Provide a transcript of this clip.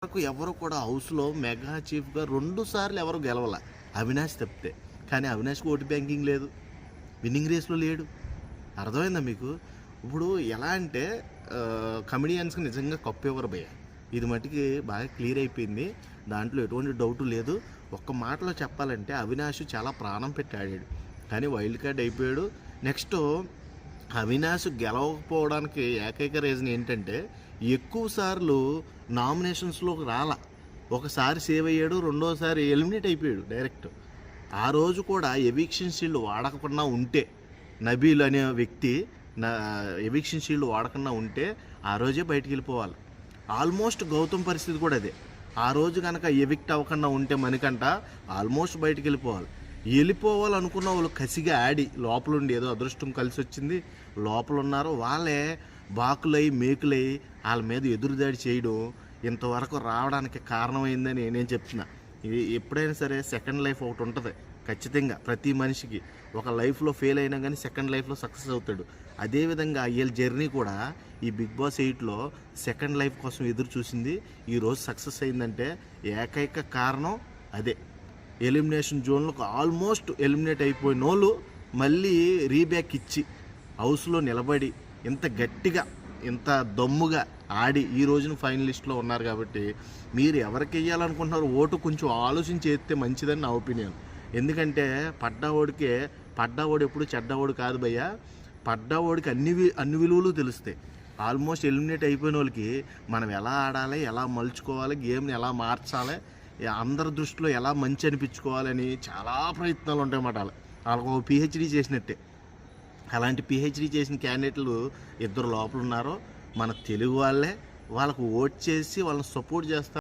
వరకు ఎవరు కూడా హౌస్‌లో మెగా చీఫ్‌గా 2 సార్లు ఎవరు గెలవల. అవినాష్ తప్పితే. కానీ అవినాష్‌కి ఓటు బ్యాంకింగ్ లేదు. విన్నింగ్ రేస్‌లో లేడు. అర్థమైందా మీకు? ఇప్పుడు ఎలా అంటే కమెడియన్స్‌కి నిజంగా కప్పు ఇవ్వరు భయ్య. ఇది మటికి బాగా క్లియర్ అయిపోయింది. దాంట్లో ఎటువంటి డౌటు లేదు. ఒక్క మాటలో చెప్పాలంటే అవినాష్ చాలా ప్రాణం పెట్టి ఆడాడు. కానీ వైల్డ్ కార్డ్ అయిపోయాడు. నెక్స్ట్ అవినాష్ గెలవకపోవడానికి ఏకైక రీజన్ ఏంటంటే ఎక్కువ సార్లు నామినేషన్స్లోకి రాల. ఒకసారి సేవ్ అయ్యాడు, రెండోసారి ఎలిమినేట్ అయిపోయాడు డైరెక్ట్. ఆ రోజు కూడా ఎవిక్షన్ షీల్డ్ వాడకుండా ఉంటే నబీల్ అనే వ్యక్తి ఎవిక్షన్ షీల్డ్ వాడకుండా ఉంటే ఆ రోజే బయటికి వెళ్ళిపోవాలి. ఆల్మోస్ట్ గౌతమ్ పరిస్థితి కూడా అదే. ఆ రోజు కనుక ఎవిక్ట్ అవ్వకుండా ఉంటే మణికంఠ ఆల్మోస్ట్ బయటికి వెళ్ళిపోవాలనుకున్న వాళ్ళు కసిగా ఆడి లోపలుండి ఏదో అదృష్టం కలిసి వచ్చింది లోపల ఉన్నారు వాళ్ళే బాకులై మేకులై వాళ్ళ మీద ఎదురుదాడి చేయడం ఇంతవరకు రావడానికి కారణమైందని నేను చెప్తున్నా. ఇది ఎప్పుడైనా సరే సెకండ్ లైఫ్ ఒకటి ఉంటుంది ఖచ్చితంగా. ప్రతి మనిషికి ఒక లైఫ్లో ఫెయిల్ అయినా కానీ సెకండ్ లైఫ్లో సక్సెస్ అవుతాడు. అదేవిధంగా వీళ్ళ జర్నీ కూడా ఈ బిగ్ బాస్ 8లో సెకండ్ లైఫ్ కోసం ఎదురు చూసింది. ఈరోజు సక్సెస్ అయిందంటే ఏకైక కారణం అదే. ఎలిమినేషన్ జోన్లకు ఆల్మోస్ట్ ఎలిమినేట్ అయిపోయిన వాళ్ళు మళ్ళీ రీబ్యాక్ ఇచ్చి హౌస్లో నిలబడి ఇంత గట్టిగా ఇంత దమ్ముగా ఆడి ఈ రోజున ఫైనలిస్ట్లో ఉన్నారు. కాబట్టి మీరు ఎవరికి వెయ్యాలనుకుంటున్నారో ఓటు కొంచెం ఆలోచించి చేస్తే మంచిదని నా ఒపీనియన్. ఎందుకంటే పడ్డావాడు ఎప్పుడు చెడ్డవాడు కాదు భయ్య. పడ్డావాడికి అన్ని విలువలు తెలుస్తాయి. ఆల్మోస్ట్ ఎలిమినేట్ అయిపోయిన వాళ్ళకి మనం ఎలా ఆడాలి, ఎలా మలుచుకోవాలి, గేమ్ని ఎలా మార్చాలి, అందరి దృష్టిలో ఎలా మంచి అనిపించుకోవాలని చాలా ప్రయత్నాలు ఉంటాయి అన్నమాట. వాళ్ళకు పిహెచ్డీ చేసినట్టే. అలాంటి పిహెచ్డీ చేసిన క్యాండిడేట్లు 2 లోపల ఉన్నారో మన తెలుగు వాళ్ళే. వాళ్ళకు ఓట్ చేసి వాళ్ళని సపోర్ట్ చేస్తారు.